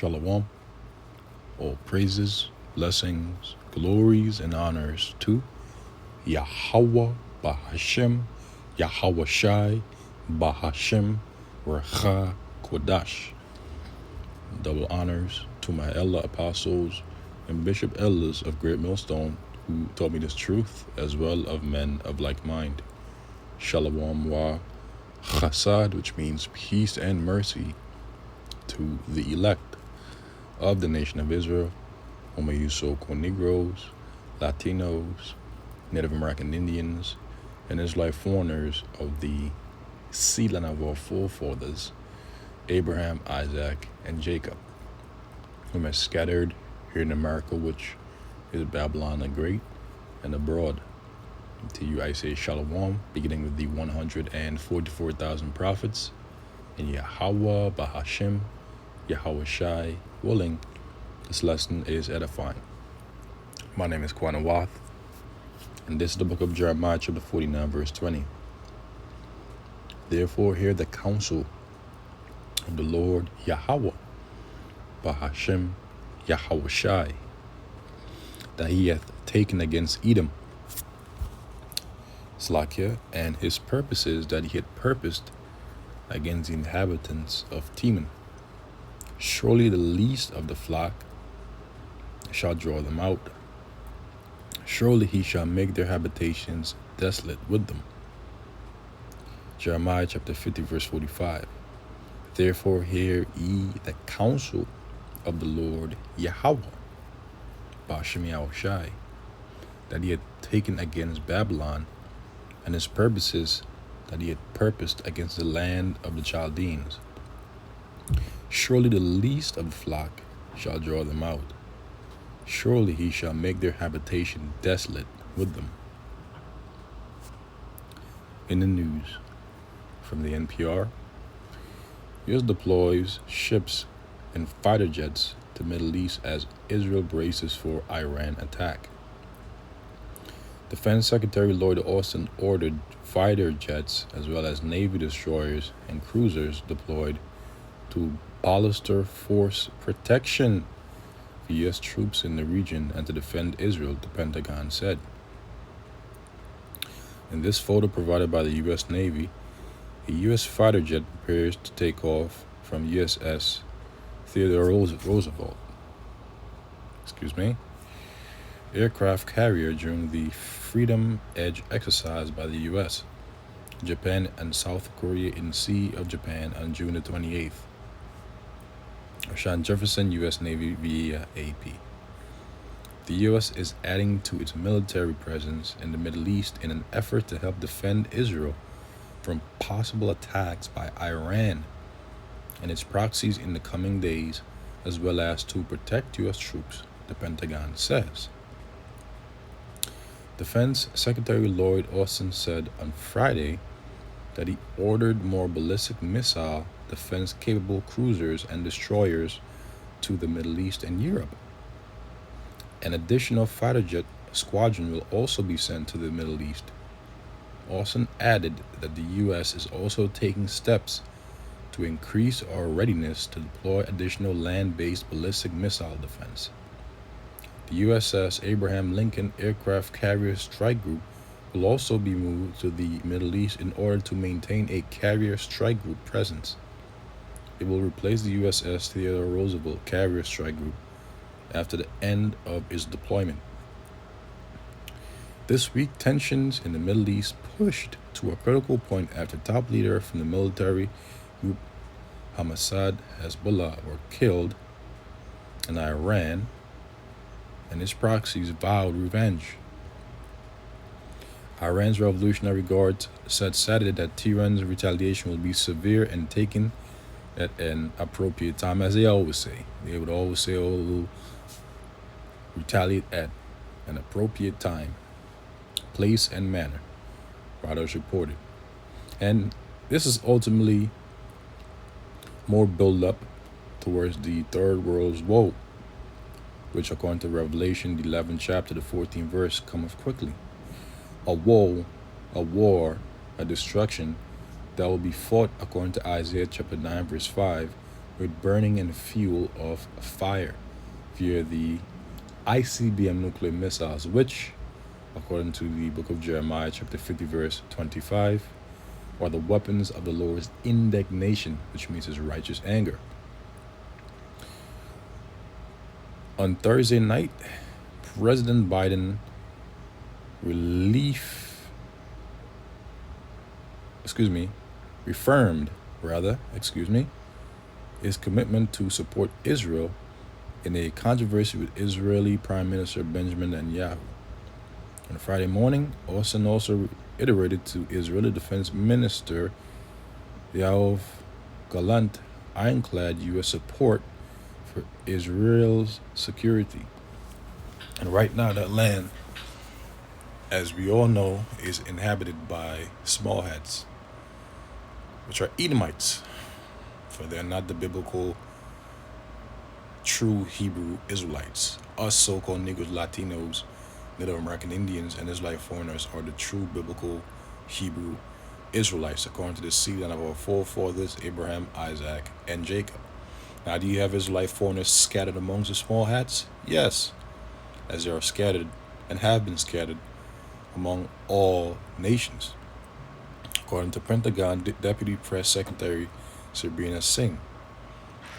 Shalom. All praises, blessings, glories, and honors to Yahweh Bahashem, Yahweh Shai, Bahashem, Recha Kodash. Double honors to my elder apostles and bishop elders of Great Millstone who taught me this truth, as well of men of like mind. Shalom wa chasad, which means peace and mercy, to the elect of the nation of Israel, Homoyusoko Negroes, Latinos, Native American Indians, and Israelite foreigners of the seed line of our forefathers, Abraham, Isaac, and Jacob, whom are scattered here in America, which is Babylon the Great, and abroad. To you I say Shalom, beginning with the 144,000 prophets, and Yahweh Bahashem, Yahweh Shai, willing, this lesson is edifying. My name is Kwana Wath, and this is the book of Jeremiah, chapter 49, verse 20. Therefore hear the counsel of the Lord Yahweh, Bahashem, Yahweh Shai, that he hath taken against Edom, Slakia, and his purposes that he had purposed against the inhabitants of Teman. Surely the least of the flock shall draw them out. Surely he shall make their habitations desolate with them. Jeremiah chapter 50, verse 45. Therefore hear ye the counsel of the Lord Yahweh, Bahashem Yahweh Shai, that he had taken against Babylon, and his purposes that he had purposed against the land of the Chaldeans. Surely the least of the flock shall draw them out. Surely he shall make their habitation desolate with them. In the news from the NPR, U.S. deploys ships and fighter jets to Middle East as Israel braces for Iran attack. Defense Secretary Lloyd Austin ordered fighter jets as well as Navy destroyers and cruisers deployed to bolster force protection for U.S. troops in the region and to defend Israel, the Pentagon said. In this photo provided by the U.S. Navy, a U.S. fighter jet prepares to take off from USS Theodore Roosevelt. Aircraft carrier during the Freedom Edge exercise by the U.S., Japan, and South Korea in Sea of Japan on June the 28th. Sean Jefferson, U.S. Navy via AP. The U.S. is adding to its military presence in the Middle East in an effort to help defend Israel from possible attacks by Iran and its proxies in the coming days, as well as to protect U.S. troops, the Pentagon says. Defense Secretary Lloyd Austin said on Friday that he ordered more ballistic missile defense-capable cruisers and destroyers to the Middle East and Europe. An additional fighter jet squadron will also be sent to the Middle East. Austin added that the U.S. is also taking steps to increase our readiness to deploy additional land-based ballistic missile defense. The USS Abraham Lincoln Aircraft Carrier Strike Group will also be moved to the Middle East in order to maintain a carrier strike group presence. It will replace the USS Theodore Roosevelt Carrier Strike Group after the end of its deployment. This week, tensions in the Middle East pushed to a critical point after top leader from the military group Hamas Hezbollah were killed, and Iran and its proxies vowed revenge. Iran's Revolutionary Guard said Saturday that Tehran's retaliation will be severe and taken at an appropriate time, as they always say. They would always say, oh, we'll retaliate at an appropriate time, place, and manner, Reuters reported. And this is ultimately more build-up towards the Third World's woe, which according to Revelation, the 11th chapter, the 14th verse, cometh quickly. A woe, a war, a destruction that will be fought according to Isaiah chapter 9, verse 5, with burning and fuel of fire via the ICBM nuclear missiles, which, according to the book of Jeremiah, chapter 50, verse 25, are the weapons of the Lord's indignation, which means his righteous anger. On Thursday night, President Biden reaffirmed his commitment to support Israel in a controversy with Israeli Prime Minister Benjamin Netanyahu. On Friday morning, Austin also reiterated to Israeli Defense Minister Yoav Gallant ironclad U.S. support for Israel's security. And right now, that land, as we all know, is inhabited by small hats, which are Edomites, for they're not the biblical true Hebrew Israelites. Us so-called Negroes, Latinos, Native American Indians, and Israelite foreigners are the true biblical Hebrew Israelites, according to the seed line of our forefathers, Abraham, Isaac, and Jacob. Now, do you have Israelite foreigners scattered amongst the small hats? Yes, as they are scattered and have been scattered among all nations. According to Pentagon Deputy Press Secretary Sabrina Singh,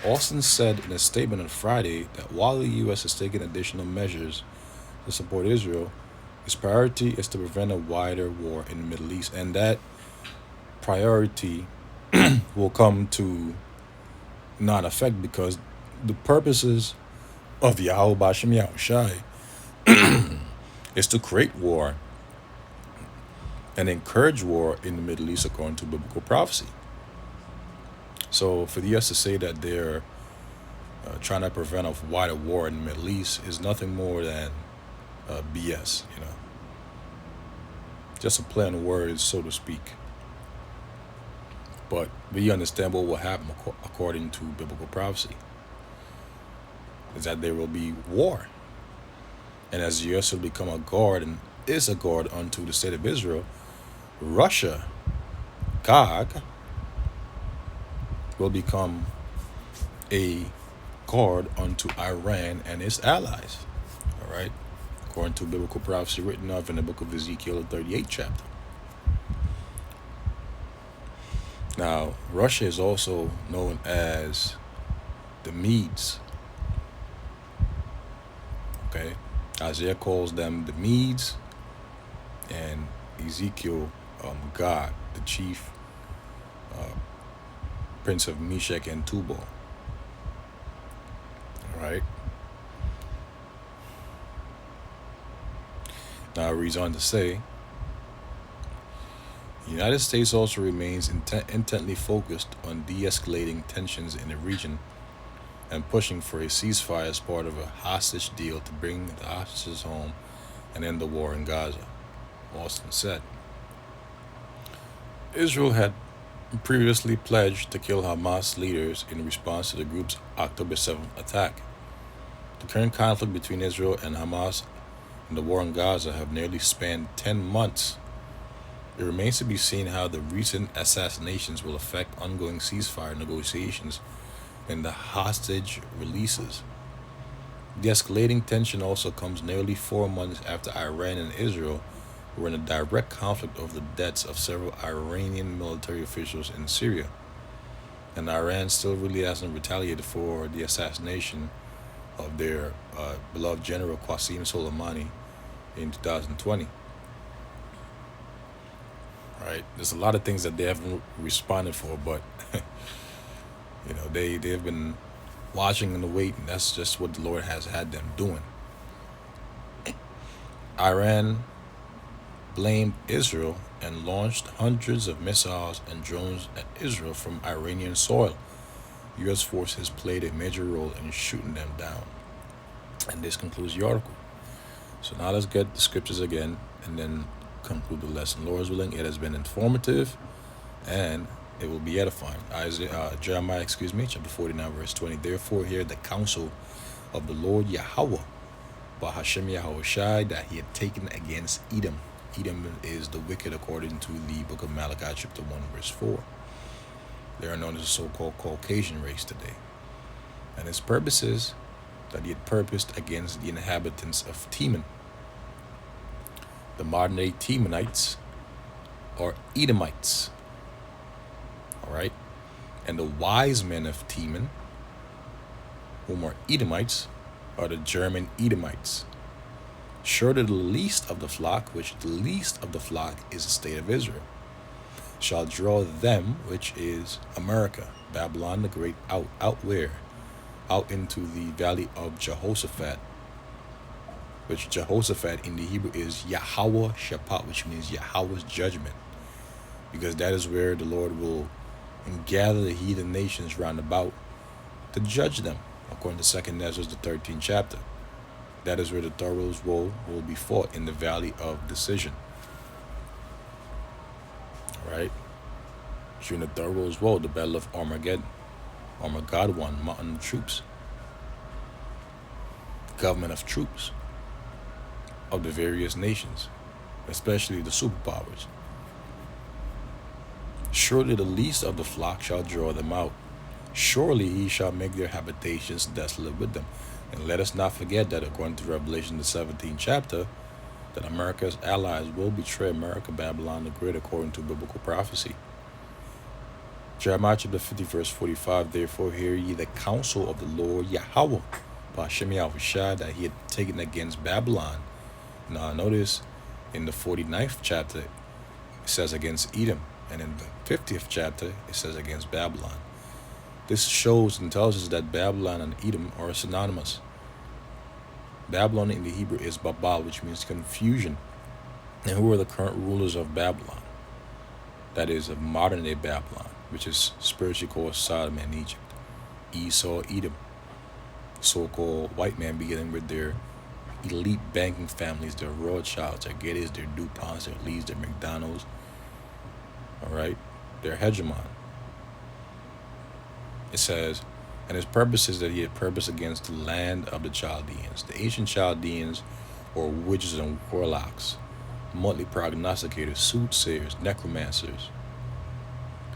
Austin said in a statement on Friday that while the U.S. is taking additional measures to support Israel, its priority is to prevent a wider war in the Middle East, and that priority will come to non-effect because the purposes of Yahweh Bashem Yahushai is to create war and encourage war in the Middle East according to biblical prophecy. So for the U.S. to say that they're trying to prevent a wider war in the Middle East is nothing more than BS, just a play on words, so to speak. But we understand what will happen according to biblical prophecy is that there will be war. And as the U.S. will become a guard and is a guard unto the state of Israel, Russia, Gog, will become a guard unto Iran and its allies. All right? According to biblical prophecy written of in the book of Ezekiel, the 38th chapter. Now, Russia is also known as the Medes. Okay? Isaiah calls them the Medes, and Ezekiel, God, the chief prince of Meshach and Tubal. All right? Now, it reads on to say, the United States also remains intently focused on de-escalating tensions in the region and pushing for a ceasefire as part of a hostage deal to bring the hostages home and end the war in Gaza, Austin said. Israel had previously pledged to kill Hamas leaders in response to the group's October 7th attack. The current conflict between Israel and Hamas and the war in Gaza have nearly spanned 10 months. It remains to be seen how the recent assassinations will affect ongoing ceasefire negotiations and the hostage releases. The escalating tension also comes nearly 4 months after Iran and Israel were in a direct conflict over the deaths of several Iranian military officials in Syria. And Iran still really hasn't retaliated for the assassination of their beloved general Qasem Soleimani in 2020. Right? There's a lot of things that they haven't responded for, but they've been watching and waiting. That's just what the Lord has had them doing. Iran blamed Israel and launched hundreds of missiles and drones at Israel from Iranian soil. U.S. forces played a major role in shooting them down. And this concludes the article. So now let's get the scriptures again and then conclude the lesson. Lord's willing, it has been informative and it will be edifying. Jeremiah, chapter 49, verse 20. Therefore hear the counsel of the Lord Yahweh, Bahashem Yahushai, that he had taken against Edom. Edom is the wicked according to the book of Malachi, chapter 1, verse 4. They are known as the so-called Caucasian race today. And his purposes that he had purposed against the inhabitants of Teman. The modern day Temanites or Edomites. All right. And the wise men of Teman, whom are Edomites, are the German Edomites. Surely the least of the flock, which the least of the flock is the state of Israel, shall draw them, which is America, Babylon the Great, out where? Out into the valley of Jehoshaphat, which Jehoshaphat in the Hebrew is Yahweh Shaphat, which means Yahweh's judgment, because that is where the Lord will gather the heathen nations round about to judge them, according to 2 Ezra, the 13th chapter. That is where the thoroughs will be fought, in the valley of decision. Right? During the thoroughs woe, the battle of Armageddon. Armageddon, mountain of troops. Government of troops of the various nations, especially the superpowers. Surely the least of the flock shall draw them out. Surely he shall make their habitations desolate with them. And let us not forget that according to Revelation, the 17th chapter, that America's allies will betray America, Babylon the Great, according to biblical prophecy. Jeremiah chapter 50, verse 45, therefore hear ye the counsel of the Lord Yahweh, Hashem Yahushua, that he had taken against Babylon. Now notice in the 49th chapter, it says against Edom, and in the 50th chapter, it says against Babylon. This shows and tells us that Babylon and Edom are synonymous. Babylon in the Hebrew is Babal, which means confusion. And who are the current rulers of Babylon? That is of modern day Babylon, which is spiritually called Sodom and Egypt. Esau, Edom, so-called white man, beginning with their elite banking families, their Rothschilds, their Gettys, their DuPonts, their Lees, their McDonald's. All right, their hegemon. It says, and his purpose is that he had purpose against the land of the Chaldeans. The ancient Chaldeans were witches and warlocks, monthly prognosticators, soothsayers, necromancers.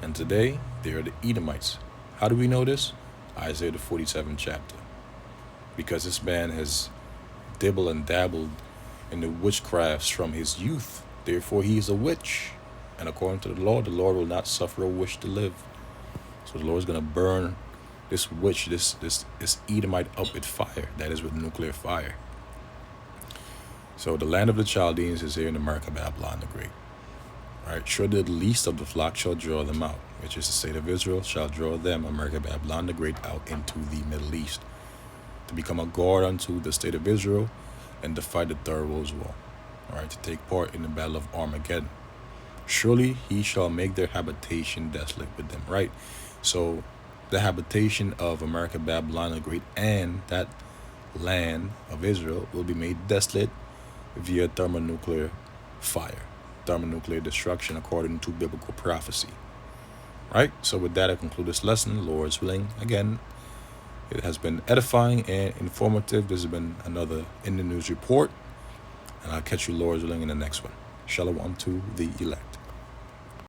And today, they are the Edomites. How do we know this? Isaiah the 47th chapter. Because this man has dibbled and dabbled in the witchcrafts from his youth. Therefore, he is a witch. And according to the Lord will not suffer a witch to live. So the Lord is going to burn this witch, this Edomite up with fire. That is with nuclear fire. So the land of the Chaldeans is here in America, Babylon the Great. All right, surely the least of the flock shall draw them out, which is the state of Israel, shall draw them, America, Babylon the Great, out into the Middle East, to become a guard unto the state of Israel and to fight the third world war. All right, to take part in the battle of Armageddon. Surely he shall make their habitation desolate with them. Right? So the habitation of America, Babylon the Great, and that land of Israel will be made desolate via thermonuclear fire, thermonuclear destruction, according to biblical prophecy. Right? So with that, I conclude this lesson. Lord's willing. Again, it has been edifying and informative. This has been another In the News report. And I'll catch you, Lord's willing, in the next one. Shalom to the elect.